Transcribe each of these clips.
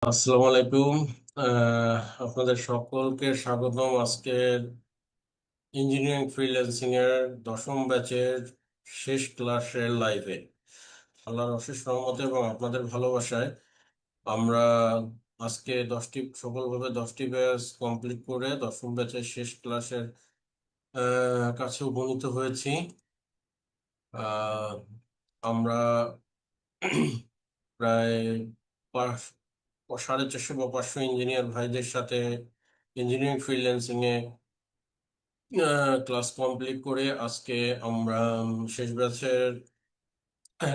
আসসালামু আলাইকুম। আপনাদের সকলকে স্বাগতম আজকের ইঞ্জিনিয়ারিং ফ্রিল্যান্সিং এর 10ম ব্যাচের শেষ ক্লাসের লাইভে। আল্লাহর অশেষ রহমতে এবং আপনাদের ভালোবাসায় আমরা আজকে সফলভাবে 10টি ব্যাচ কমপ্লিট করে 10ম ব্যাচের শেষ ক্লাসের কাছে উপনীত হয়েছি। আহ, আমরা প্রায় 450 বা 500 ইঞ্জিনিয়ার ভাইদের সাথে ইঞ্জিনিয়ারিং ফ্রিল্যান্সিং এ ক্লাস কমপ্লিট করে আজকে আমরা শেষ ব্যাচের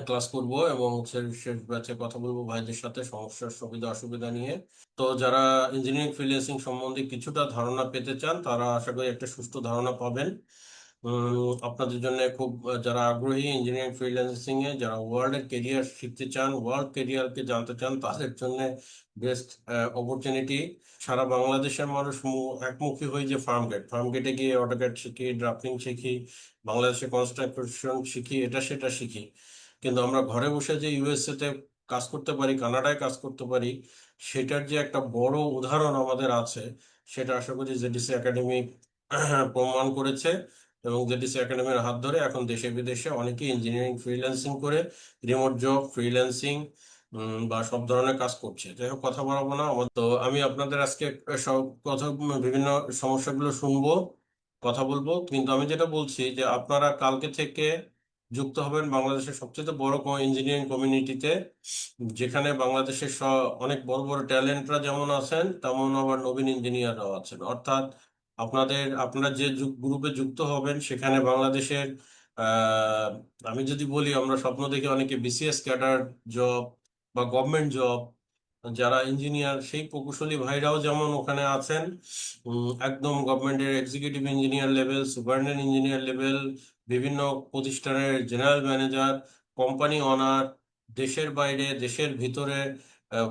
ক্লাস করব এবং শেষ শেষ ব্যাচে কথা বলবো ভাইদের সাথে সমস্যার সুবিধা অসুবিধা নিয়ে। তো যারা ইঞ্জিনিয়ারিং ফ্রিল্যান্সিং সম্বন্ধে কিছুটা ধারণা পেতে চান তারা আশা করি একটা সুষ্ঠু ধারণা পাবেন। আপনাদের জন্য খুব যারা আগ্রহী ইঞ্জিনিয়ারিং ফ্রিল্যান্সিং এ, যারা ওয়ার্ল্ডের কেরিয়ার শিখতে চান, ওয়ার্ল্ড কেরিয়ারকে জানতে চান, তাদের জন্য বেস্ট অপরচুনিটি। সারা বাংলাদেশের মানুষ একমুখী হয়ে যে ফার্মগেটে গিয়ে অটোক্যাড শিখি, ড্রাফটিং শিখি, বাংলাদেশে কনস্ট্রাকশন শিখি, এটা সেটা শিখি। কিন্তু আমরা ঘরে বসে যে ইউএসএ তে কাজ করতে পারি, কানাডায় কাজ করতে পারি, সেটার যে একটা বড় উদাহরণ আমাদের আছে, সেটা আশা করি জেডিসি একাডেমি প্রমাণ করেছে। এবং জেডিসি একাডেমির হাত ধরে এখন দেশে বিদেশে অনেকেই ইঞ্জিনিয়ারিং ফ্রিল্যান্সিং করে রিমোট জব, ফ্রিল্যান্সিং বা সব ধরনের কাজ করছে। যাই হোক, কথা বলবো না। তো আমি আপনাদের আজকে সব কথা, বিভিন্ন সমস্যাগুলো শুনবো, কথা বলবো। কিন্তু আমি যেটা বলছি যে আপনারা কালকে থেকে যুক্ত হবেন বাংলাদেশের সবচেয়ে বড় ইঞ্জিনিয়ারিং কমিউনিটিতে, যেখানে বাংলাদেশের অনেক বড় বড় ট্যালেন্টরা যেমন আছেন, তেমন আবার নবীন ইঞ্জিনিয়াররাও আছেন। অর্থাৎ আপনারা যে গ্রুপে যুক্ত হবেন সেখানে বাংলাদেশের আহ আমি যদি বলি, আমরা স্বপ্ন দেখি অনেকে বিসিএস ক্যাডার জব বা গভর্নমেন্ট জব, যারা ইঞ্জিনিয়ার সেই প্রকৌশলী ভাইরাও যেমন ওখানে আছেন। একদম গভর্নমেন্টের executive engineer level, superintendent engineer level, বিভিন্ন প্রতিষ্ঠানের জেনারেল ম্যানেজার, কোম্পানি অনার, দেশের বাইরে দেশের ভিতরে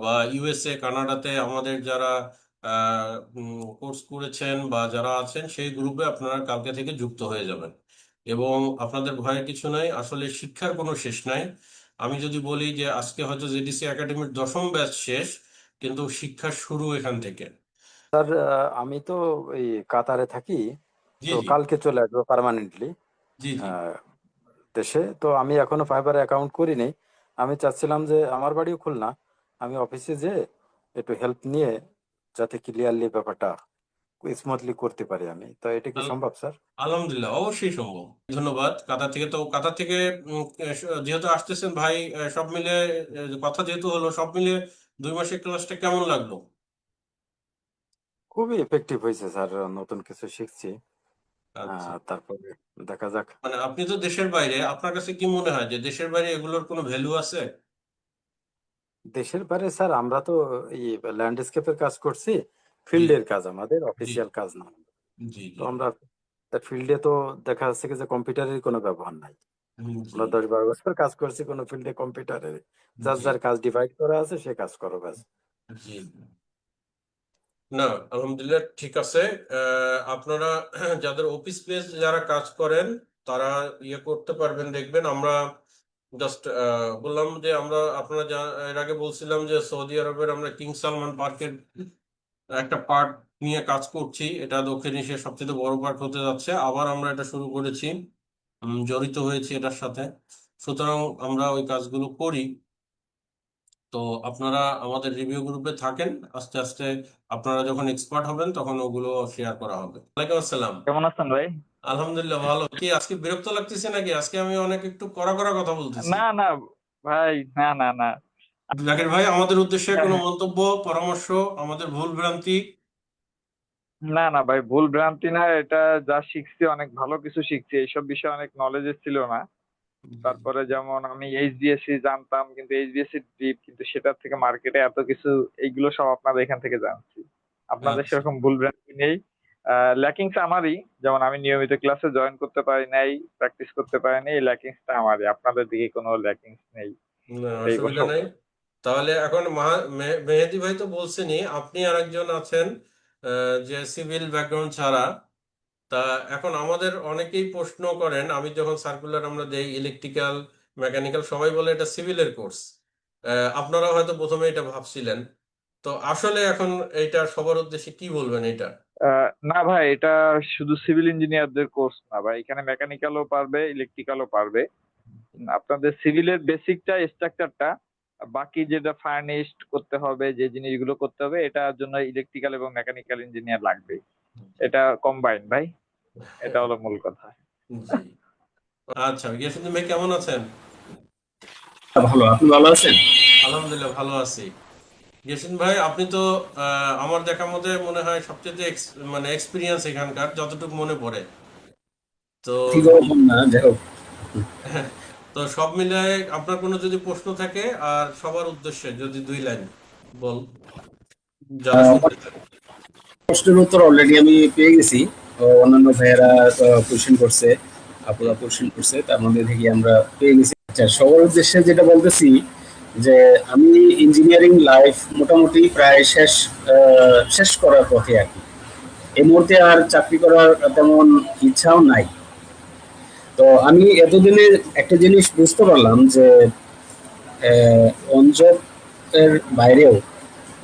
বা ইউএসএ কানাডাতে আমাদের যারা কোর্স করেছেন বা যারা আছেন, সেই গ্রুপে আপনারা কালকে থেকে যুক্ত হয়ে যাবেন। এবং আপনাদের ভয়ের কিছু নাই, আসলে শিক্ষার কোনো শেষ নাই। আমি যদি বলি যে আজকে হয়তো জেডিসি একাডেমির 10ম ব্যাচ শেষ, কিন্তু শিক্ষা শুরু এখান থেকে। স্যার, আমি তো এই কাতারে থাকি। জি তো জি। কালকে চলে আসবো পার্মানেন্টলি জি জি। দেশে। তো আমি এখনো ফাইবারে অ্যাকাউন্ট করিনি। আমি চাচ্ছিলাম যে আমার বাড়িও খুলনা, আমি অফিসে যে একটু হেল্প নিয়ে যাতে ক্লিয়ারলি ব্যাপারটা স্মুথলি করতে পারি আমি। তো এটা কি আল- সম্ভব স্যার? আলহামদুলিল্লাহ, অবশ্যই সম্ভব। ধন্যবাদ। কাতার থেকে যেহেতু আসতেছেন ভাই, সব মিলে কথা যেহেতু হলো, সব মিলে 2 মাসের ক্লাসটা কেমন লাগলো? খুবই এফেক্টিভ হয়েছে স্যার, নতুন কিছু শিখছি। আচ্ছা। তারপরে দেখা যাক। মানে আপনি তো দেশের বাইরে, আপনার কাছে কি মনে হয় যে দেশের বাইরে এগুলোর কোনো ভ্যালু আছে? দেশের বাইরে স্যার আমরা তো এই ল্যান্ডস্কেপের কাজ করছি, জি ফিল্ডের কাজ, আমাদের জি অফিসিয়াল কাজ না। জি তো জি। আমরা ফিল্ডে তো দেখা যাচ্ছে কি যে কম্পিউটারের কোনো ব্যবহার নাই। জি আমরা 10-12 বছর কাজ করছি কোনো ফিল্ডে কম্পিউটারের, যার জি যার কাজ ডিভাইড করা আছে সে কাজ করো ব্যাস। জি। না, আলহামদুলিল্লাহ, ঠিক আছে। আপনারা যাদের অফিস বেস যারা কাজ করেন, তারা ইয়ে করতে পারবেন, দেখবেন। আমরা জাস্ট বললাম যে আপনারা এর আগে বলছিলাম যে সৌদি আরবের আমরা কিং সালমান পার্কের একটা পার্ট নিয়ে কাজ করছি। এটা দক্ষিণ এশিয়ার সবচেয়ে বড় পার্ক হতে যাচ্ছে। আবার আমরা এটা শুরু করেছি, জড়িত হয়েছি এটার সাথে। সুতরাং আমরা ওই কাজগুলো করি। তো আপনারা আমাদের রিভিউ গ্রুপে থাকেন। আস্তে আস্তে আপনারা যখন এক্সপার্ট হবেন তখন ওগুলো শেয়ার করা হবে। ওয়ালাইকুম আসসালাম। কেমন আছেন ভাই? আলহামদুলিল্লাহ, ভালো। কি আজকে বিরক্ত লাগতেছে নাকি? আজকে আমি অনেক একটু কড়া কড়া কথা বলতেছি। না না ভাই, না না না। জাকির ভাই, আমাদের উদ্দেশ্যে হ্যাঁ, কোনো হ্যাঁ। মন্তব্য, পরামর্শ, আমাদের ভুল ভ্রান্তি? না না ভাই, ভুল ভ্রান্তি না। এটা যা শিখছি অনেক ভালো কিছু শিখছি, এইসব বিষয়ে অনেক নলেজ ছিল না। তারপরে যেমন আমি এইচডিএসসি জানতাম, কিন্তু এইচডিএসসি ডিপ, কিন্তু সেটার থেকে মার্কেটে এত কিছু, এইগুলো সব আপনাদের এখান থেকে জানছি। আপনাদের আচ্ছা। সেরকম ভুল ভ্রান্তি নেই। ল্যাকিংস আমারই, যেমন আমি নিয়মিত ক্লাসে জয়েন করতে পারি নাই, প্র্যাকটিস করতে পারি নাই, এই ল্যাকিংসটা আমারই। আপনাদের দিকে কোনো ল্যাকিংস নেই, না, এটাই অসুবিধা সব। নাই। তাহলে এখন মেহেদি ভাই তো বলছেনই, আপনি আরেকজন আছেন যে সিভিল ব্যাকগ্রাউন্ড ছাড়া। তা এখন আমাদের অনেকেই প্রশ্ন করেন, আমি যখন সার্কুলার আমরা দেই ইলেকট্রিক্যাল, মেকানিক্যাল, সবাই বলে এটা সিভিলের কোর্স। আপনারা হয়তো প্রথমে এটা ভাবছিলেন। তো আসলে এখন এইটা সবার উদ্দেশ্যে কি বলবেন এটা? না ভাই, এটা শুধু সিভিল ইঞ্জিনিয়ারদের কোর্স না ভাই, এখানে মেকানিক্যালও পারবে, ইলেকট্রিক্যালও পারবে। আপনাদের সিভিলের বেসিকটা, স্ট্রাকচারটা, বাকি যেটা ফার্নিশড করতে হবে, যে জিনিসগুলো করতে হবে, এটার জন্য ইলেকট্রিক্যাল এবং মেকানিক্যাল ইঞ্জিনিয়ার লাগবে। এটা কম্বাইন ভাই, এটা হলো মূল কথা। জি। আচ্ছা, গিয়াসুদ্দিন ভাই কেমন আছেন? ভালো, আপনি ভালো আছেন? আলহামদুলিল্লাহ ভালো আছি। গিয়াসুদ্দিন ভাই, আপনি তো আমার দেখার মধ্যে মনে হয় সবচেয়ে মানে এক্সপিরিয়েন্স এখানকার, যতটুকু মনে পড়ে। তো ঠিক ওরকম না, যাই হোক। তো সব মিলায় আপনার কোনো যদি প্রশ্ন থাকে, আর সবার উদ্দেশ্যে যদি 2 লাইন বল, যারা শুনতে চান। প্রশ্নের উত্তর অলরেডি আমি পেয়ে গেছি। অন্যান্য ভাইয়েরা কোশ্চেন করছে, আপুরা কোশ্চেন করছে, তার মধ্যে থেকে আমরা পেয়ে গেছি। আচ্ছা, সবার উদ্দেশ্যে যেটা বলতেছি যে আমি ইঞ্জিনিয়ারিং লাইফ মোটামুটি প্রায় শেষ করার পথে আর কি। এই মুহূর্তে আর চাকরি করার তেমন ইচ্ছাও নাই। তো আমি এতদিনে একটা জিনিস বুঝতে পারলাম যে অন জব এর বাইরেও,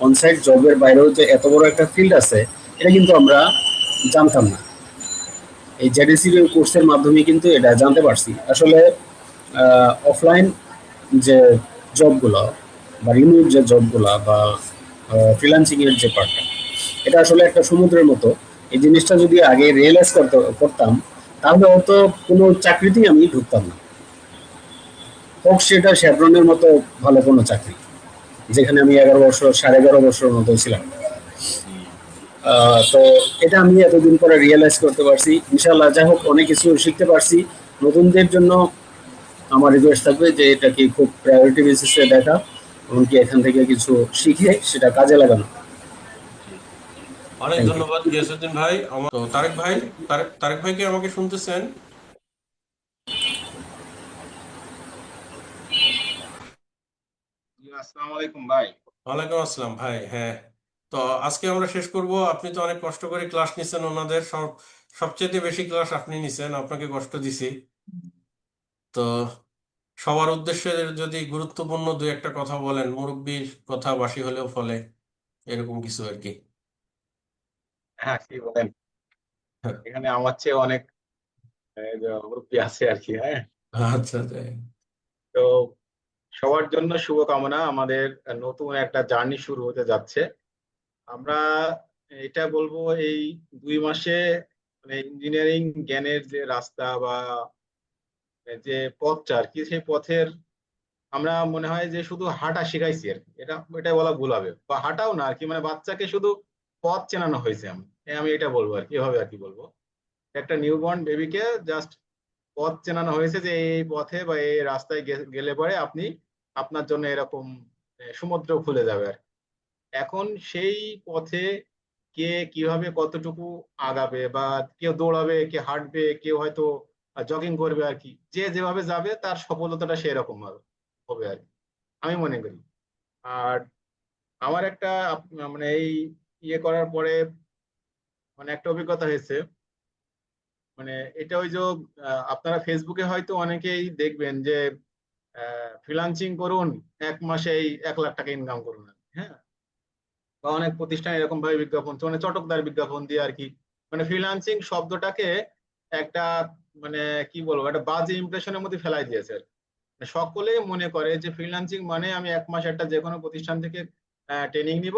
অনসাইট জবের বাইরেও যে এত বড় একটা ফিল্ড আছে, এটা কিন্তু আমরা জানতাম না। এই জেডিসি কোর্সের মাধ্যমে কিন্তু এটা জানতে পারছি। আসলে অফলাইন যে জবগুলো বা রিমোট যে জবগুলা বা ফ্রিল্যান্সিং এর যে পার্টটা, এটা আসলে একটা সমুদ্রের মতো। এই জিনিসটা যদি আগে রিয়েলাইজ করতাম, তাহলে হয়তো কোনো চাকরিতেই আমি ঢুকতাম না, হোক সেটা শেভরনের মতো ভালো কোনো চাকরি, যেখানে আমি 11 বছর 11.5 বছরের মতো ছিলাম। তো এটা আমি এতদিন পরে রিয়েলাইজ করতে পারছি। ইনশাল্লাহ যাই হোক, অনেক কিছু শিখতে পারছি। নতুনদের জন্য আমার রিকোয়েস্ট থাকবে যে এটাকে খুব প্রায়োরিটি বেসিসে দেখা, এমনকি এখান থেকে কিছু শিখে সেটা কাজে লাগানো। অনেক থ্যাংক ইউ। ধন্যবাদ গিয়াসুদ্দিন ভাই। আমার তো তারেক ভাই, তারেক ভাই কি আমাকে শুনতেছেন? জি, আসসালামু আলাইকুম ভাই। ওয়ালাইকুম আসসালাম ভাই। হ্যাঁ, তো আজকে আমরা শেষ করব। আপনি তো অনেক কষ্ট করে ক্লাস নিছেন, ওনাদের সবচেয়ে বেশি ক্লাস আপনি নিছেন, আপনাকে কষ্ট দিছি। তো সবার উদ্দেশ্যে যদি গুরুত্বপূর্ণ 2-1টা কথা বলেন, মুরব্বির কথা বাসি হলেও ফলে, এরকম কিছু আর কি। হ্যাঁ, কি বলেন, এখানে আমার চেয়ে অনেক মুরব্বী আছে আর কি। হ্যাঁ, আচ্ছা, আচ্ছা। তো সবার জন্য শুভকামনা। আমাদের নতুন একটা জার্নি শুরু হতে যাচ্ছে। আমরা এটা বলবো, এই 2 মাসে মানে ইঞ্জিনিয়ারিং জ্ঞানের যে রাস্তা বা যে পথটা আর কি, সেই পথের আমরা মনে হয় যে শুধু হাঁটা শিখাইছি আর কি। এটা বলা ভুল হবে, বা হাঁটাও না আর কি, মানে বাচ্চাকে শুধু পথ চেনানো হয়েছে। আমি এটা বলবো আর কি, এভাবে আর কি বলবো। একটা নিউবর্ন বেবিকে জাস্ট পথ চেনানো হয়েছে যে এই পথে বা এই রাস্তায় গেলে পরে আপনি, আপনার জন্য এরকম সমুদ্র খুলে যাবে আর কি। এখন সেই পথে কে কিভাবে কতটুকু আগাবে, বা কেউ দৌড়াবে, কে হাঁটবে, কেউ হয়তো জগিং করবে আর কি, যে যেভাবে যাবে তার সফলতাটা সেরকম হবে আর কি, আমি মনে করি। আর আমার একটা মানে এই ইয়ে করার পরে মানে একটা অভিজ্ঞতা হয়েছে। মানে এটা ওই যে আপনারা ফেসবুকে হয়তো অনেকেই দেখবেন যে ফ্রিল্যান্সিং করুন, 1 মাসেই 1 লাখ টাকা ইনকাম করুন। হ্যাঁ, বা অনেক প্রতিষ্ঠান এরকম ভাবে বিজ্ঞাপন, মানে চটকদার বিজ্ঞাপন দিয়ে আর কি, মানে ফ্রিল্যান্সিং শব্দটাকে একটা মানে কি বলবো, একটা বাজে ইমপ্রেশনের মধ্যে ফেলাই দিয়েছে আর কি। মানে সকলেই মনে করে যে ফ্রিল্যান্সিং মানে আমি 1 মাস একটা যে কোনো প্রতিষ্ঠান থেকে ট্রেনিং নিব,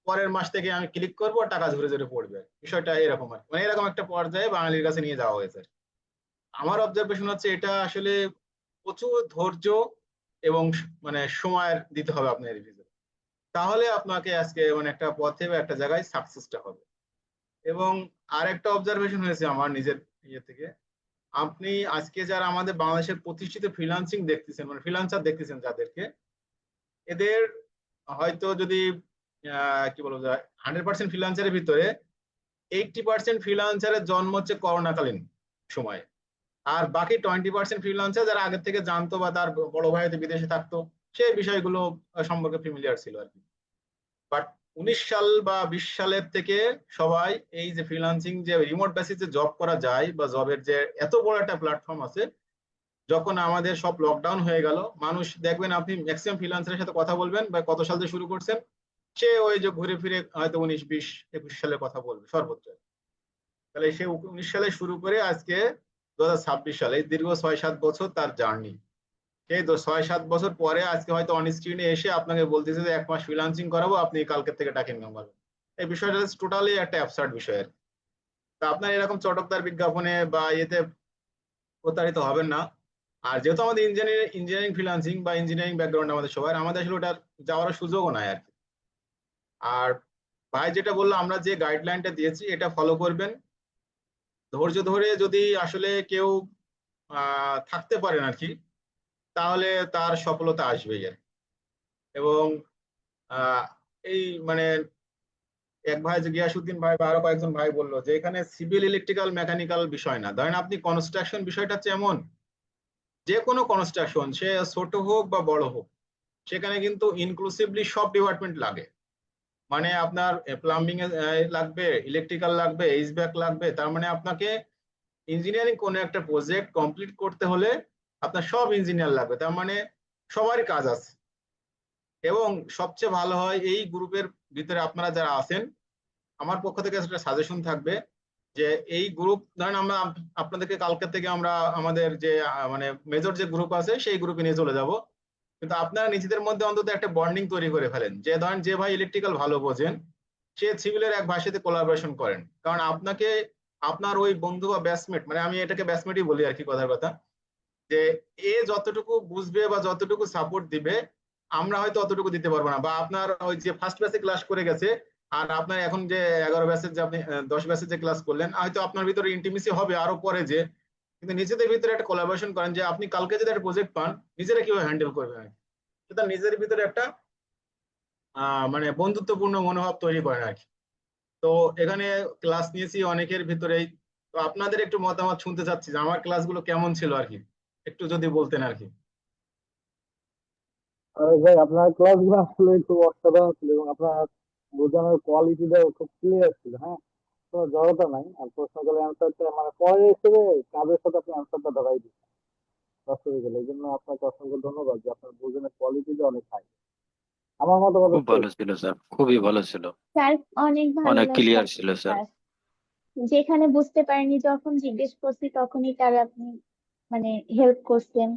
পরের মাস থেকে আমি ক্লিক করবো, টাকা ঝরে ঝরে পড়বে। বিষয়টা এরকম আর কি। মানে এরকম একটা পর্যায়ে বাঙালির কাছে নিয়ে যাওয়া হয়েছে আর কি। আমার অবজারভেশন হচ্ছে এটা আসলে প্রচুর ধৈর্য এবং মানে সময় দিতে হবে আপনার এর ভিতরে, তাহলে আপনাকে আজকে মানে একটা পথে বা একটা জায়গায় সাকসেসটা হবে। এবং আর একটা অবজারভেশন হয়েছে আমার নিজের ইয়ে থেকে, আপনি আজকে যারা আমাদের বাংলাদেশের প্রতিষ্ঠিত ফ্রিল্যান্সিং দেখতেছেন, মানে ফ্রিল্যান্সার দেখতেছেন যাদেরকে, এদের হয়তো যদি কি বলবো যায়, 100% ফ্রিল্যান্সারের ভিতরে 80% ফ্রিল্যান্সারের জন্ম হচ্ছে করোনাকালীন সময়ে। আর বাকি 20% ফ্রিল্যান্সার যারা আগের থেকে জানতো বা তার বড় ভাই হয়তো বিদেশে থাকতো, সেই বিষয়গুলো সম্পর্কে ফ্যামিলিয়ার ছিল আর কি। বাট 19 সাল বা 20 সালের থেকে সবাই এই যে ফ্রিল্যান্সিং, যে রিমোট বেসিসে জব করা যায় বা জবের যে এত বড় একটা প্ল্যাটফর্ম আছে, যখন আমাদের সব লকডাউন হয়ে গেল, মানুষ দেখবেন আপনি ম্যাক্সিমাম ফ্রিল্যান্সারের সাথে কথা বলবেন বা কত সাল থেকে শুরু করছেন, সে ওই যে ঘুরে ফিরে হয়তো 19, 20, 21 সালের কথা বলবে সর্বোচ্চ। তাহলে সে 19 সালে শুরু করে আজকে 2026 সালে, এই দীর্ঘ 6-7 বছর তার জার্নি। সেই তো 6-7 বছর পরে আজকে হয়তো অন স্ক্রিনে এসে আপনাকে বলতেছে যে 1 মাস ফ্রিল্যান্সিং করাবো, আপনি কালকে থেকে টাকা ইনকাম করবেন। এই বিষয়টা টোটালি একটা অ্যাবসার্ড বিষয় আর কি। তা আপনার এরকম চটকদার বিজ্ঞাপনে বা ইয়েতে প্রতারিত হবেন না। আর যেহেতু আমাদের ইঞ্জিনিয়ারিং ফ্রিল্যান্সিং বা ইঞ্জিনিয়ারিং ব্যাকগ্রাউন্ড আমাদের সবার, আমাদের আসলে ওটার যাওয়ার সুযোগও নাই আর কি। আর ভাই যেটা বললো, আমরা যে গাইডলাইনটা দিয়েছি এটা ফলো করবেন। ধৈর্য ধরে যদি আসলে কেউ থাকতে পারেন আর কি, তাহলে তার সফলতা আসবেই আর কি। এবং আহ, এই মানে এক ভাই যে গিয়াসুদ্দিন ভাই বা আরো কয়েকজন ভাই বললো যে এখানে সিভিল ইলেকট্রিক্যাল মেকানিক্যাল বিষয় না, ধরেন আপনি কনস্ট্রাকশন বিষয়টা হচ্ছে এমন, যে কোনো কনস্ট্রাকশন সে ছোট হোক বা বড় হোক, সেখানে কিন্তু ইনক্লুসিভলি সব ডিপার্টমেন্ট লাগে। মানে আপনার প্লাম্বিং এ লাগবে, ইলেকট্রিক্যাল লাগবে, এইচভ্যাক লাগবে, তার মানে আপনাকে ইঞ্জিনিয়ারিং কোনো একটা প্রজেক্ট কমপ্লিট করতে হলে আপনার সব ইঞ্জিনিয়ার লাগবে, তার মানে সবারই কাজ আছে। এবং সবচেয়ে ভালো হয় এই গ্রুপের ভিতরে আপনারা যারা আছেন, আমার পক্ষ থেকে একটা সাজেশন থাকবে যে এই গ্রুপ, ধরেন আমরা আপনাদেরকে কালকে থেকে আমরা আমাদের যে মানে মেজর যে গ্রুপ আছে সেই গ্রুপে নিয়ে চলে যাব। কিন্তু আপনারা নিজেদের মধ্যে অন্তত একটা বন্ডিং তৈরি করে ফেলেন, যে ধরেন যে ভাই ইলেকট্রিক্যাল ভালো বোঝেন সে সিভিলের এক ভাইয়ের সাথে কোলাবোরেশন করেন। কারণ আপনাকে আপনার ওই বন্ধু বা ব্যাচমেট, মানে আমি এটাকে ব্যাচমেটই বলি আর কি কথার কথা, যে এ যতটুকু বুঝবে বা যতটুকু সাপোর্ট দিবে আমরা হয়তো অতটুকু দিতে পারবো না। বা আপনার ওই যে ফার্স্ট ব্যাচে ক্লাস করে গেছে আর আপনার এখন যে 11 ব্যাচের যে আপনি 10 ব্যাচের যে ক্লাস করলেন, হয়তো আপনার ভিতরে ইন্টিমেসি হবে আরো পরে যে, কিন্তু নিজেদের ভিতরে একটা কোলাবোরেশন করেন যে আপনি কালকে যদি একটা প্রজেক্ট পান নিজেরা কিভাবে হ্যান্ডেল করবেন, সেটা নিজের ভিতরে একটা মানে বন্ধুত্বপূর্ণ মনোভাব তৈরি করেন আর কি। তো এখানে ক্লাস নিয়েছি অনেকের ভিতরেই, তো আপনাদের একটু মতামত শুনতে চাচ্ছি যে আমার ক্লাসগুলো কেমন ছিল আর কি, একটু যদি বলতেন আর কি। আরে ভাই, আপনার ক্লাসগুলো আসলে খুব অসাধারণ ছিল এবং আপনার বোঝানোর কোয়ালিটিটাও খুব ক্লিয়ার ছিল। হ্যাঁ, কোনো জড়তা নাই। আর প্রশ্নগুলো অ্যান্সারটা মানে পরে হিসেবে কাজের সাথে আপনি অ্যান্সারটা ধরাই দিচ্ছেন বাস্তবে গেলে। এই জন্য আপনাকে অসংখ্য ধন্যবাদ যে আপনার বোঝানোর কোয়ালিটিটা অনেক হাই। আমার মতামত খুব হচ্ছে ভালো ছিল স্যার, খুবই ভালো ছিল, স্যার অনেক ভালো অনেক লাগছে ক্লিয়ার আপনার ছিল স্যার। ক্লাস। যেখানে বুঝতে পারিনি যখন জিজ্ঞেস করছি তখনই তার আপনি মানে হেল্প করছেন,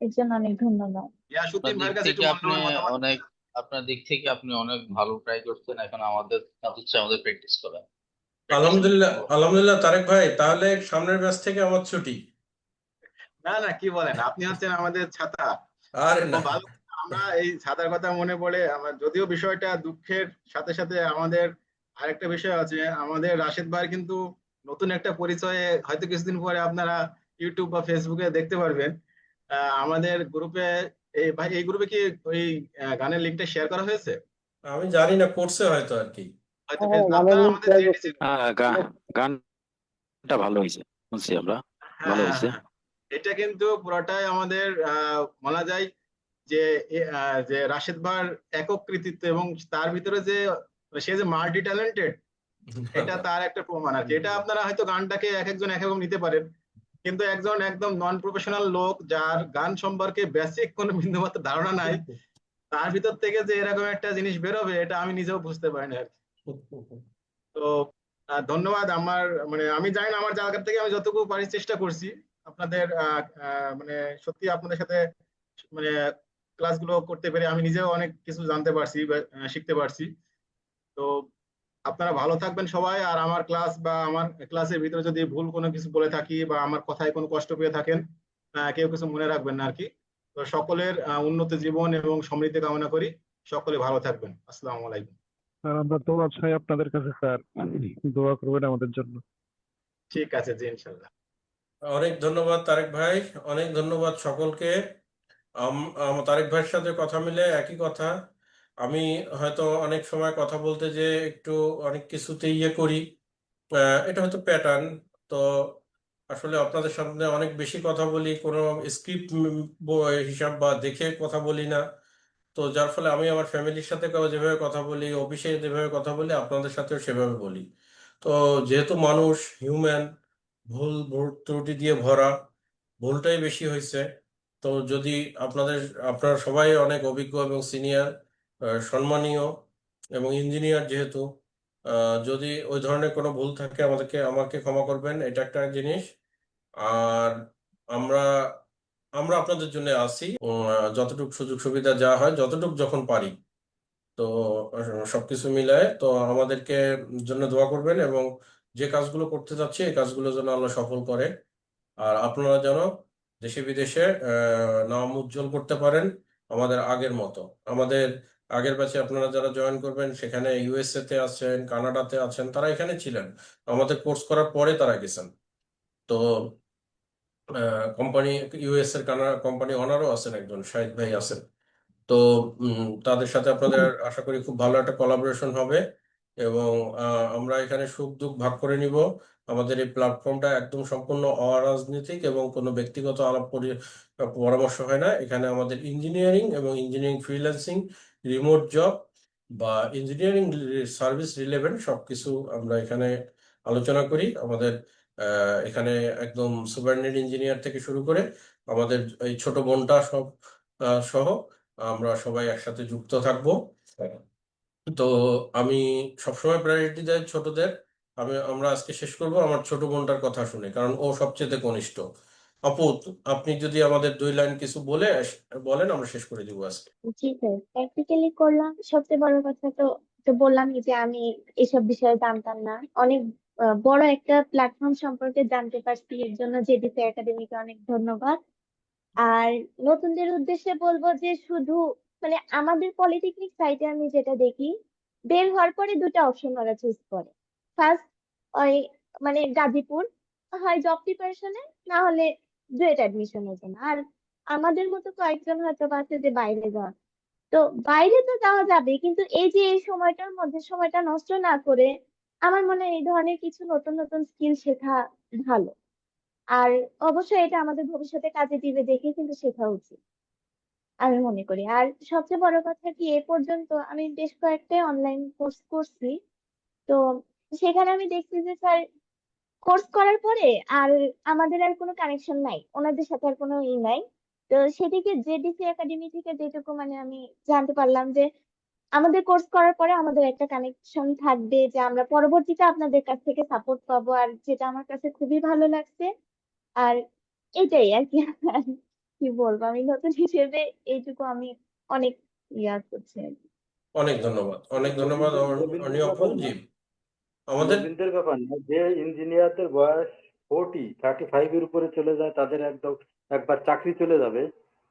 এর জন্য অনেক ধন্যবাদ। গিয়াসউদ্দিন আপনার দিক ভাইয়ের কাছে একটু থেকে আপনি মূল্যবান মতামত। অনেক আপনার দিক থেকে আপনি অনেক ভালো ট্রাই করছেন। এখন আমাদের কাজ হচ্ছে আমাদের প্র্যাকটিস করা। প্র্যাকটিস আলহামদুলিল্লাহ, আলহামদুলিল্লাহ তারেক ভাই, তাহলে সামনের ব্যাচ থেকে আমার ছুটি। না না, কি বলেন, আপনি হচ্ছেন আমাদের ছাতা। আরে না, খুব ভালো। আমরা এই ছাতার কথা মনে পড়ে আমার, যদিও বিষয়টা দুঃখের সাথে সাথে আমাদের আরেকটা বিষয় আছে, আমাদের রাশেদ ভাইয়ের কিন্তু নতুন একটা পরিচয়ে হয়তো কিছুদিন পরে আপনারা ইউটিউব বা ফেসবুকে দেখতে পারবেন। আমাদের গ্রুপে, এই ভাই এই গ্রুপে কি ওই গানের লিঙ্কটা শেয়ার করা হয়েছে? আমি জানি না, করছে হয়তো আর কি। হয়তো হ্যাঁ, গানের আপনারা লিঙ্ক আমাদের শেয়ার করছি। জেডিসি। গানটা ভালো হয়েছে, শুনছি আমরা, হ্যাঁ ভালো হ্যাঁ হয়েছে। হ্যাঁ, এটা কিন্তু পুরোটাই আমাদের বলা যায় যে যে রাশেদ ভাইয়ের একক কৃতিত্ব, এবং তার ভিতরে যে সে যে মাল্টি ট্যালেন্টেড, এটা তার একটা প্রমাণ আর কি। এটা আপনারা হয়তো গানটাকে এক একজন এক রকম নিতে পারেন, কিন্তু একজন একদম নন প্রফেশনাল লোক যার গান সম্পর্কে বেসিক কোনো বিন্দুমাত্র ধারণা নাই, তার ভিতর থেকে যে এরকম একটা জিনিস বেরোবে এটা আমি নিজেও বুঝতে পারিনি আর কি। তো ধন্যবাদ। আমার মানে আমি জানি না, আমার জায়গা থেকে আমি যতটুকু পারি চেষ্টা করছি আপনাদের মানে সত্যি আপনাদের সাথে মানে ক্লাসগুলো করতে পেরে আমি নিজেও অনেক কিছু জানতে পারছি বা শিখতে পারছি। তো আপনারা ভালো থাকবেন সবাই। আর আমার ক্লাস বা আমার ক্লাসের ভিতরে যদি ভুল কোনো কিছু বলে থাকি বা আমার কথায় কোনো কষ্ট পেয়ে থাকেন, কেউ কিছু মনে রাখবেন না আর কি। তো সকলের উন্নত জীবন এবং সমৃদ্ধি কামনা করি। সকলে ভালো থাকবেন। আসসালামু আলাইকুম। স্যার আমরা দোয়া চাই আপনাদের কাছে, স্যার দোয়া করবেন আমাদের জন্য। ঠিক আছে জি, ইনশাল্লাহ। অনেক ধন্যবাদ তারেক ভাই, অনেক ধন্যবাদ সকলকে। তারেক ভাইয়ের সাথে কথা মিলে একই কথা। আমি হয়তো অনেক সময় কথা বলতে যে একটু অনেক কিছুতে ইয়ে করি, এটা হয়তো প্যাটার্ন। তো আসলে আপনাদের সামনে অনেক বেশি কথা বলি, কোনো স্ক্রিপ্ট হিসাব বা দেখে কথা বলি না। তো যার ফলে আমি আমার ফ্যামিলির সাথে যেভাবে কথা বলি, অফিসে যেভাবে কথা বলি, আপনাদের সাথেও সেভাবে বলি। তো যেহেতু মানুষ হিউম্যান, ভুল ভুল ত্রুটি দিয়ে ভরা, ভুলটাই বেশি হয়েছে। তো যদি আপনারা সবাই অনেক অভিজ্ঞ এবং সিনিয়র, সম্মানীয়, এবং ইঞ্জিনিয়ার যেহেতু যদি ওই ধরনের কোনো ভুল থাকে আমাকে ক্ষমা করবেন, এটা একটা জিনিস। আর আমরা আমরা আপনাদের জন্য আছি, যতটুকু সুযোগ সুবিধা যা হয় যতটুকু যখন পারি। তো সবকিছু মিলায় তো আমাদেরকে জন্য দোয়া করবেন, এবং যে কাজগুলো করতে যাচ্ছি এই কাজগুলো যেন আল্লাহ সফল করে। আর আপনারা যেন দেশে বিদেশে নাম উজ্জ্বল করতে পারেন আমাদের আগের মতো। আমাদের আগের ব্যাচে আপনারা যারা জয়েন করবেন সেখানে ইউএসএ তে আছেন, কানাডাতে আছেন, তারা এখানে ছিলেন, আমাদের কোর্স করার পরে তারা গেছেন। তো কোম্পানি, ইউএস এর কানাডা কোম্পানি অনারও আছেন, একজন শাহিদ ভাই আছেন। তো তাদের সাথে আপনাদের আশা করি খুব ভালো একটা কোলাবোরেশন হবে, এবং আমরা এখানে সুখ দুঃখ ভাগ করে নিব। আমাদের এই প্ল্যাটফর্মটা একদম সম্পূর্ণ অরাজনৈতিক এবং কোনো ব্যক্তিগত পরামর্শ হয় না। এখানে আমাদের ইঞ্জিনিয়ারিং এবং ইঞ্জিনিয়ারিং ফ্রিল্যান্সিং, রিমোট জব বা ইঞ্জিনিয়ারিং সার্ভিস রিলেভেন্ট সবকিছু আমরা এখানে আলোচনা করি। আমাদের এখানে একদম সুপারিনটেন্ডেন্ট ইঞ্জিনিয়ার থেকে শুরু করে আমাদের এই ছোট বোনটা সহ আমরা সবাই একসাথে যুক্ত থাকবো। তো আমি সবসময় প্রায়োরিটি দেই ছোটদের। আমরা আজকে শেষ করব আমার ছোট বোনটার কথা শুনে, কারণ ও সবচেয়ে কনিষ্ঠ। আপু, আপনি যদি আমাদের 2 লাইন কিছু বলেন, আমরা শেষ করে দিব আজকে। জি স্যার, প্র্যাকটিক্যালি করলাম। সবচেয়ে বড় কথা তো তো বললামই যে আমি এসব বিষয়ে জানতাম না। অনেক বড় একটা প্ল্যাটফর্ম সম্পর্কে জানতে পারছি, এর জন্য জেডিসি একাডেমিকে অনেক ধন্যবাদ। আর নতুনদের উদ্দেশ্যে বলবো যে শুধু মানে আমাদের পলিটেকনিক সাইটে আমি যেটা দেখি, বের হওয়ার পরে 2টা অপশন ওরা চুজ করে। ফার্স্ট, ওই মানে গাজীপুর, হয় জব প্রিপারেশনে, না হলে ডুয়েট অ্যাডমিশনের জন্য। আর আমাদের মতো কয়েকজন হয়তো বা আছে যে বাইরে যাওয়া। তো বাইরে তো যাওয়া যাবে, কিন্তু এই যে এই সময়টার মধ্যে সময়টা নষ্ট না করে আমার মনে হয় এই ধরনের কিছু নতুন নতুন স্কিল শেখা ভালো। আর অবশ্যই এটা আমাদের ভবিষ্যতে কাজে দিবে দেখে কিন্তু শেখা উচিত আমি মনে করি। আর সবচেয়ে বড় কথা কি, এ পর্যন্ত আমি বেশ কয়েকটা অনলাইন কোর্স করছি। তো সেখানে আমি দেখছি যে স্যার, কোর্স করার পরে আর আমাদের আর কোনো কানেকশন নাই, ওনাদের সাথে আর কোনো নাই। তো সেদিকে জেডিসি একাডেমি থেকে যেটুকু মানে আমি জানতে পারলাম যে আমাদের কোর্স করার পরে আমাদের একটা কানেকশন থাকবে, যে আমরা পরবর্তীতে আপনাদের কাছ থেকে সাপোর্ট পাবো। আর যেটা আমার কাছে খুবই ভালো লাগছে। আর এটাই আর কি। আর কি বলবো, আমি নতুন হিসেবে এইটুকু আমি অনেক করছি আর কি। অনেক ধন্যবাদ, অনেক ধন্যবাদ গোবিন্দের অনি আপু। ব্যাপার না, জি, আমাদের গোবিন্দের ব্যাপার না, যে ইঞ্জিনিয়ারদের বয়স 35 এর উপরে চলে যায়, তাদের একদম একবার চাকরি চলে যাবে,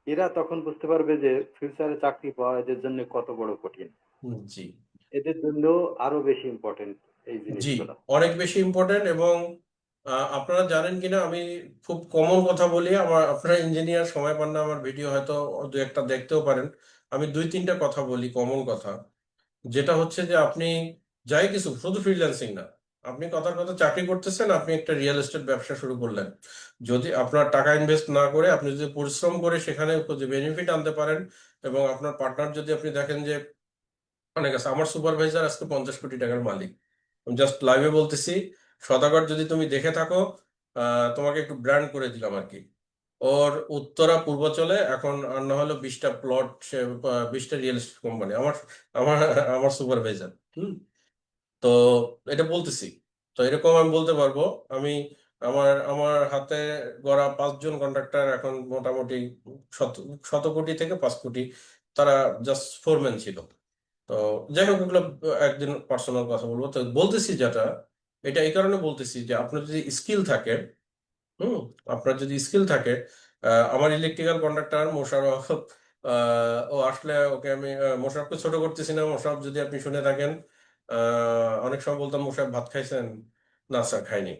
এরা তখন বুঝতে পারবে যে ফিউচারে চাকরি পাওয়া এদের জন্য কত বড় কঠিন। জি, এদের জন্য আরো বেশি ইম্পর্টেন্ট এই জি, জিনিসগুলো। অনেক বেশি ইম্পর্টেন্ট। এবং আপনারা জানেন কিনা, আমি খুব কমন কথা বলি, আপনারা ইঞ্জিনিয়ার সময় পান না, আমার ভিডিও হয়তো 2-1টা দেখতেও পারেন। আমি 2-3টা কথা বলি, কমন কথা, যেটা হচ্ছে যে আপনি যাই কিছু, শুধু ফ্রিল্যান্সিং না, আপনি কথার কথা চাকরি করতেছেন, আপনি একটা রিয়েল এস্টেট ব্যবসা শুরু করলেন, যদি আপনার টাকা ইনভেস্ট না করে আপনি যদি পরিশ্রম করে সেখানে বেনিফিট আনতে পারেন, এবং আপনার পার্টনার যদি আপনি দেখেন যে অনেক আছে। আমার সুপারভাইজার আজকে 50 কোটি টাকার মালিক। আমি জাস্ট লাইভে বলতেছি, সদাগর যদি তুমি দেখে থাকো, তোমাকে একটু ব্র্যান্ড করে দিলাম আর কি। ওর উত্তরা পূর্বাঞ্চলে এখন আর না হলো 20টা প্লট, 20টা রিয়েল এস্টেট কোম্পানি, আমার আমার আমার সুপারভাইজার। তো এটা বলতেছি, তো এরকম আমি বলতে পারবো। আমি আমার হাতে গড়া 5জন কন্ট্রাক্টর এখন মোটামুটি শত শত কোটি থেকে 5 কোটি, তারা জাস্ট ফোরম্যান ছিল। তো যাই হোক, এগুলো একদিন পার্সোনাল কথা বলবো। তো বলতেছি যেটা, এটা এই কারণে বলতেছি যে আপনার যদি স্কিল থাকে, হুম, আপনার যদি স্কিল থাকে, আমার ইলেকট্রিক্যাল কন্ট্রাক্টর মোশাররফ, ও আসলে ওকে আমি মোশাররফকে ছোট করতেছি না। মোশাররফ যদি আপনি শুনে থাকেন, অনেক সময় বলতাম মোশাররফ ভাত খাইছেন, না স্যার খাইনি।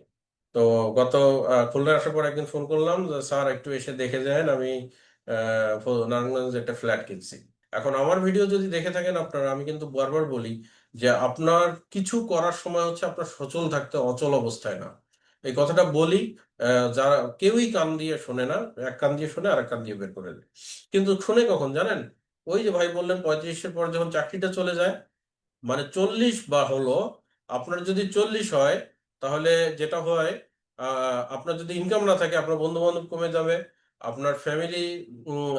তো গত খুলনায় আসার পর একদিন ফোন করলাম যে স্যার একটু এসে দেখে যান, আমি নারায়ণগঞ্জে একটা ফ্ল্যাট কিনছি। এখন আমার ভিডিও যদি দেখে থাকেন আপনারা, আমি কিন্তু বারবার বলি যে আপনার কিছু করার সময় হচ্ছে আপনার সচল থাকতে, অচল অবস্থায় না। এই কথাটা বলি, যারা কেউই কান দিয়ে শোনে না, এক কান দিয়ে শোনে আর এক কান দিয়ে বের করে দেয়। কিন্তু শুনে কখন জানেন, ওই যে ভাই বললেন 35-এর পর যখন চাকরিটা চলে যায়, মানে 40 বা হলো, আপনার যদি 40 হয়, তাহলে যেটা হয়, আপনার যদি ইনকাম না থাকে, আপনার বন্ধু বান্ধব কমে যাবে, আপনার ফ্যামিলি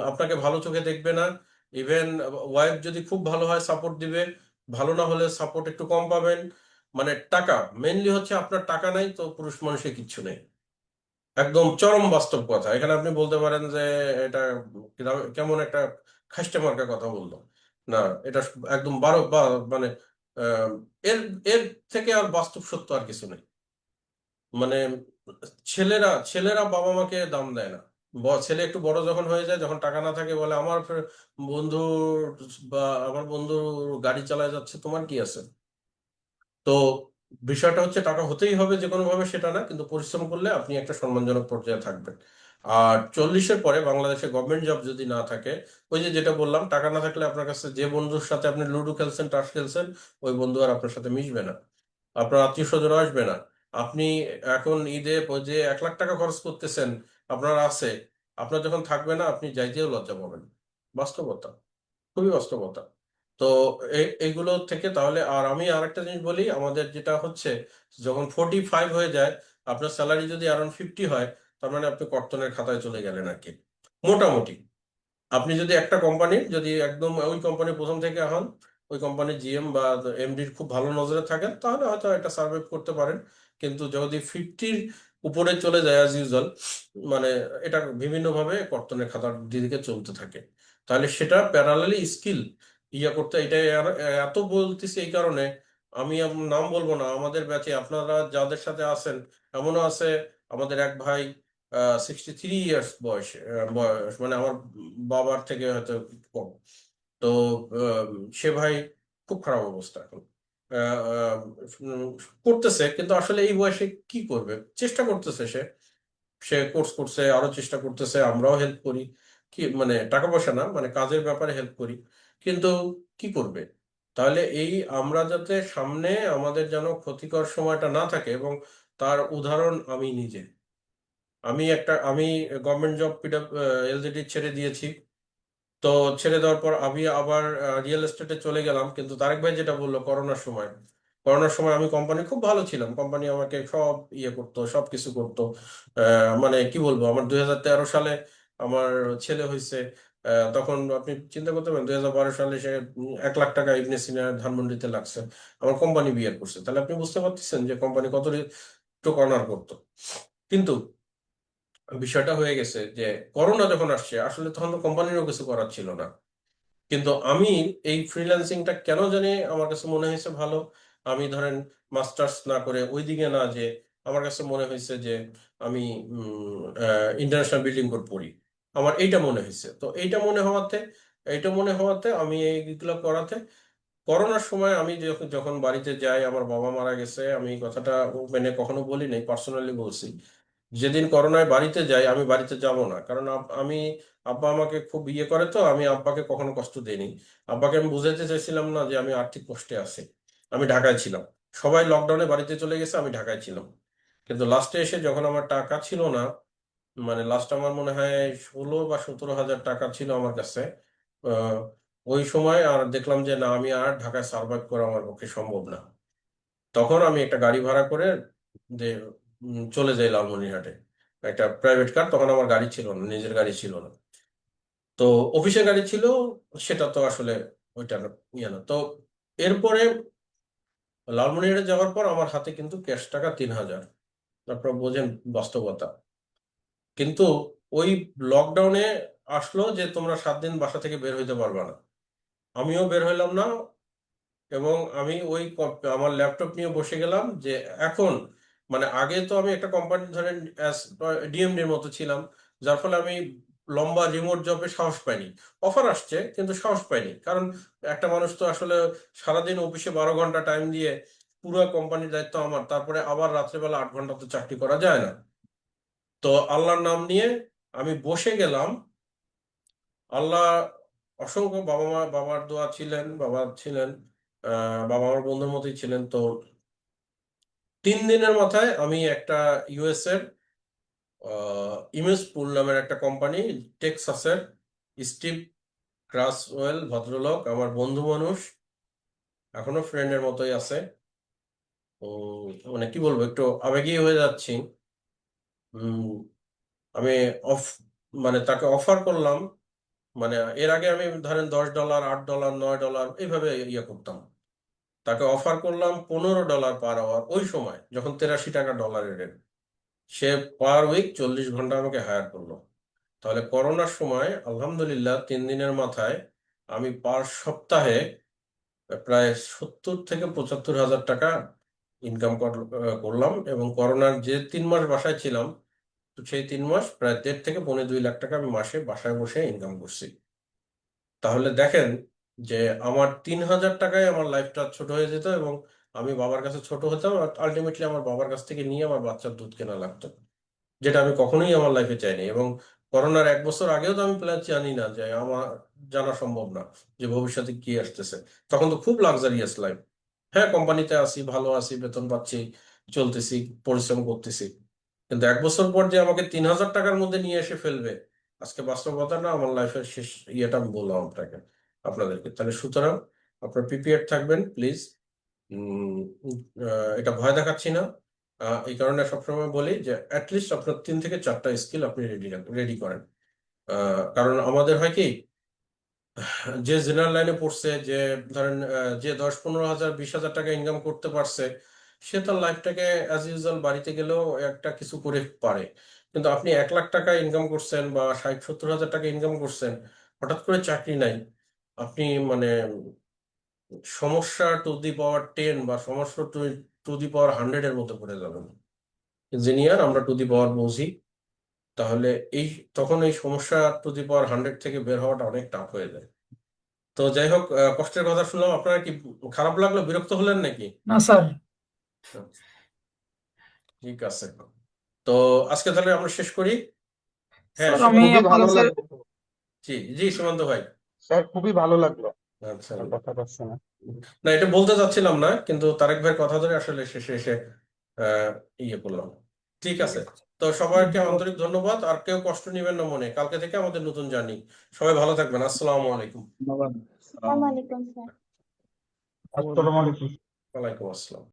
আপনাকে ভালো চোখে দেখবে না। ইভেন ওয়াইফ যদি খুব ভালো হয় সাপোর্ট দিবে, ভালো না হলে সাপোর্ট একটু কম পাবেন। মানে টাকা মেইনলি হচ্ছে, আপনার টাকা নাই তো পুরুষ মানুষের কিচ্ছু নেই। একদম চরম বাস্তব কথা। এখানে আপনি বলতে পারেন যে এটা কেমন একটা খাস্টে মার্কা কথা বললো, না এটা একদম মানে আহ, এর এর থেকে আর বাস্তব সত্য আর কিছু নেই। মানে ছেলেরা ছেলেরা বাবা মাকে দাম দেয় না। ছেলে একটু বড় যখন হয়ে যায়, যখন টাকা না থাকে, বলে আমার বন্ধু বা আমার বন্ধু গাড়ি চালায় যাচ্ছে, তোমার কি আছে? তো বিষয়টা হচ্ছে টাকা হতেই হবে যে কোনো ভাবে সেটা না, কিন্তু পরিশ্রম করলে আপনি একটা সম্মানজনক পর্যায়ে থাকবেন। আর 40-এর পরে বাংলাদেশে গভর্নমেন্ট জব যদি না থাকে, ওই যে যেটা বললাম, টাকা না থাকলে আপনার কাছে যে বন্ধুর সাথে আপনি লুডো খেলছেন, তাস খেলছেন, ওই বন্ধু আর আপনার সাথে মিশবে না, আপনার আত্মীয় স্বজন আসবে না। আপনি এখন ঈদে ওই যে 1 লাখ টাকা খরচ করতেছেন, আপনার আছে, আপনার যখন থাকবে না, আপনি যাইতেও লজ্জা পাবেন। বাস্তবতা, খুবই বাস্তবতা। তো এগুলো থেকে তাহলে, আর আমি আরেকটা জিনিস বলি, আমাদের যেটা হচ্ছে, যখন 45 হয়ে যায়, আপনার স্যালারি যদি অ্যারাউন্ড 50 হয়, তার মানে আপনি কর্তনের খাতায় চলে গেলেন আর কি, মোটামুটি। আপনি যদি একটা কোম্পানির, যদি একদম ওই কোম্পানির প্রথম থেকে হন, ওই কোম্পানির জিএম বা এমডির খুব ভালো নজরে থাকেন, তাহলে হয়তো একটা সার্ভাইভ করতে পারেন। কিন্তু যদি 50-র উপরে চলে যায় অ্যাজ ইউজুয়াল, মানে এটা বিভিন্নভাবে কর্তনের খাতার দিকে চলতে থাকে। তাহলে সেটা প্যারালালি স্কিল করতে, এটা এত বলতেছি এই কারণে, আমি নাম বলবো না, আমাদের ব্যাচে আপনারা যাদের সাথে আছেন, এমনও আছে, আমাদের এক ভাই 63 ইয়ার্স বয়স, মানে আমার বাবার থেকে হয়তো একটু কম। তো আহ, সে ভাই খুব খারাপ অবস্থা এখন। আহ, আহ, উম, করতেছে, কিন্তু আসলে এই বয়সে কি করবে, চেষ্টা করতেছে, সে সে কোর্স করছে, আরো চেষ্টা করতেছে, আমরাও হেল্প করি, কি মানে টাকা পয়সা না, মানে কাজের ব্যাপারে হেল্প করি, কিন্তু কি করবে? তাহলে এই আমরা যাতে সামনে আমাদের যেন ক্ষতিকর সময়টা না থাকে, এবং তার উদাহরণ আমি নিজে। আমি গভর্নমেন্ট জব এলজিডি ছেড়ে দিয়েছি। তো ছেড়ে দেওয়ার পর আমি আবার রিয়েল এস্টেটে চলে গেলাম, কিন্তু তারেক ভাই যেটা বললো, করোনার সময় আমি কোম্পানি খুব ভালো ছিলাম, কোম্পানি আমাকে সব করতো, সব কিছু করতো। মানে কি বলবো, আমার 2013 সালে আমার ছেলে হয়েছে। তখন আপনি চিন্তা করতে পারেন, 2012 সালে সে 1 লাখ টাকা ইবনে সিনা ধানমন্ডিতে লাগছে, আমার কোম্পানি বিয়ার করছে। তাহলে আপনি বুঝতে পারতেছেন যে কোম্পানি কত কর্নার করতো। কিন্তু বিষয়টা হয়ে গেছে যে করোনা যখন আসছে, আসলে তখন তো কোম্পানিরও কিছু করার ছিল না। কিন্তু আমি এই ফ্রিল্যান্সিংটা কেন জানি আমার কাছে মনে হয়েছে ভালো। আমি ধরেন মাস্টার্স না করে ওইদিকে না, যে আমার কাছে মনে হয়েছে যে আমি ইন্টারন্যাশনাল বিল্ডিং কোড পড়ি, আমার এইটা মনে হয়েছে। তো এইটা মনে হওয়াতে আমি এইগুলো করাতে, করোনার সময় আমি যখন যখন বাড়িতে যাই, আমার বাবা মারা গেছে, আমি এই কথাটা মানে কখনো বলি নাই, পার্সোনালি বলছি, যেদিন করোনায় বাড়িতে যাই, আমি বাড়িতে যাব না, কারণ আমি আব্বা আমাকে খুব করে, তো আমি আব্বাকে কখনো কষ্ট দিইনি। আব্বাকে আমি বুঝাইতে চাইছিলাম না যে আমি আর্থিক কষ্টে আছি। আমি ঢাকায় ছিলাম, সবাই লকডাউনে বাড়িতে চলে গেছে, আমি ঢাকায় ছিলাম। কিন্তু লাস্টে এসে যখন আমার টাকা ছিল না, মানে লাস্ট আমার মনে হয় 16 বা 17 হাজার টাকা ছিল আমার কাছে, আহ, ওই সময় আর দেখলাম যে না, আমি আর ঢাকায় সার্ভাইভ করা আমার পক্ষে সম্ভব না। তখন আমি একটা গাড়ি ভাড়া করে যে চলে যাই লালমনিরহাটে, একটা প্রাইভেট কার, তখন আমার গাড়ি ছিল না, নিজের গাড়ি ছিল না। তো অফিসের গাড়ি ছিল, সেটা তো আসলে ওইটা না। তো এরপরে লালমনিরহাটে যাওয়ার পর আমার হাতে কিন্তু ক্যাশ টাকা 3,000। আপনারা বোঝেন বাস্তবতা। কিন্তু ওই লকডাউনে আসলো যে তোমরা 7 দিন বাসা থেকে বের হইতে পারবা না, আমিও বের হইলাম না। এবং আমি আমার ল্যাপটপ নিয়ে বসে গেলাম যে এখন, মানে আগে তো আমি একটা কোম্পানি ধরেন ডিএমডির মতো ছিলাম, যার ফলে আমি লম্বা রিমোট জবে সাহস পাইনি। অফার আসছে কিন্তু সাহস পাইনি, কারণ একটা মানুষ তো আসলে সারাদিন অফিসে 12 ঘন্টা টাইম দিয়ে, পুরো কোম্পানির দায়িত্ব আমার, তারপরে আবার রাত্রেবেলা 8 ঘন্টা তো চাকরি করা যায় না। তো আল্লাহর নাম নিয়ে আমি বসে গেলাম। আল্লাহ অসংখ্য, বাবার দোয়া ছিলেন, বাবা ছিলেন, বাবা আমার বন্ধুর মতোই ছিলেন। তো 3 দিনের মাথায় আমি একটা ইউএস এর ইমেজ পুল নামের একটা কোম্পানি, টেক্সাসের, স্টিভ ক্রাসওয়েল ভদ্রলোক, আমার বন্ধু মানুষ, এখনো ফ্রেন্ডের মতোই আছে। মানে কি বলবো, একটু আবেগী হয়ে যাচ্ছি। উম, আমি অফ মানে তাকে অফার করলাম। মানে এর আগে আমি ধরেন $10, $8, $9 এইভাবে করতাম। তাকে অফার করলাম $15 পার আওয়ার ওই সময় যখন 83 টাকা ডলারের রেট। সে পার উইক 40 ঘন্টা আমাকে হায়ার করলো। তাহলে করোনার সময় আলহামদুলিল্লাহ 3 দিনের মাথায় আমি পার সপ্তাহে প্রায় 70 থেকে 75 হাজার টাকা ইনকাম করলাম, এবং করোনার যে 3 মাস বাসায় ছিলাম, তো সেই 3 মাস প্রায় 1.5 থেকে 2.25 লাখ টাকা আমি মাসে বাসায় বসে ইনকাম করছি। তাহলে দেখেন যে আমার 3,000 টাকায় আমার লাইফটা ছোট হয়ে যেত, এবং আমি বাবার কাছে ছোট হতাম, আর আলটিমেটলি আমার বাবার কাছ থেকে নিয়ে আমার বাচ্চার দুধ কেনা লাগতো, যেটা আমি কখনোই আমার লাইফে চাইনি। এবং করোনার 1 বছর আগেও তো আমি প্ল্যান জানি না, যে আমার জানা সম্ভব না যে ভবিষ্যতে কি আসতেছে। তখন তো খুব লাক্সারিয়াস লাইফ। হ্যাঁ, কোম্পানিতে আছি, ভালো আছি, বেতন পাচ্ছি, চলতেছি, পরিশ্রম করতেছি, কিন্তু 1 বছর পর যে আমাকে 3,000 টাকার মধ্যে নিয়ে এসে ফেলবে, আজকে বাস্তবতা না আমার লাইফের শেষ ইয়েটা আমি বললাম আপনাদেরকে। তাহলে সুতরাং আপনারা প্রিপেয়ার্ড থাকবেন প্লিজ। এটা ভয় দেখাচ্ছি না, এই কারণে সবসময় বলি যে অ্যাটলিস্ট আপনার 3 থেকে 4টা স্কিল আপনি রেডি করেন। কারণ আমাদের হয় কি, যে জেনারেল লাইনে পড়ছে, যে ধরেন যে 10-15 হাজার 20 হাজার টাকা ইনকাম করতে পারছে, সে তার লাইফটাকে অ্যাজ ইউজুয়াল বাড়িতে গেলেও একটা কিছু করে পারে। কিন্তু আপনি 1 লাখ টাকা ইনকাম করছেন বা 60-70 হাজার টাকা ইনকাম করছেন, হঠাৎ করে চাকরি নাই, আপনি মানে সমস্যা টু দি পাওয়ার 10 বা সমস্যা টু দি পাওয়ার 100 এর মতো পড়ে যাবেন। ইঞ্জিনিয়ার আমরা টু দি পাওয়ার বুঝি, তাহলে এই তখন এই সমস্যা টু দি পাওয়ার 100 থেকে বের হওয়াটা অনেক টাফ হয়ে যায়। তো যাই হোক, কষ্টের কথা শুনলাম, আপনারা কি খারাপ লাগলো, বিরক্ত হলেন নাকি? না স্যার। ঠিক আছে, তো আজকে তাহলে আমরা শেষ করি। হ্যাঁ, স্যার আমি সীমান্ত, খুবই ভালো আপনার লাগলো জি জি সীমান্ত ভাই। স্যার, খুবই ভালো লাগলো। আচ্ছা, আর কথা পাচ্ছে না। না এটা বলতে চাচ্ছিলাম না, কিন্তু তারেক ভাইয়ের কথা ধরে আসলে শেষে এসে আহ ইয়ে করলাম। ঠিক আছে, তো সবাইকে আন্তরিক ধন্যবাদ, আর কেউ কষ্ট নেবেন না মনে। কালকে থেকে আমাদের নতুন জার্নি। সবাই ভালো থাকবেন। আসসালামু আলাইকুম। আসসালামু আলাইকুম স্যার। আসসালামু আলাইকুম। ওয়ালাইকুম আসসালাম।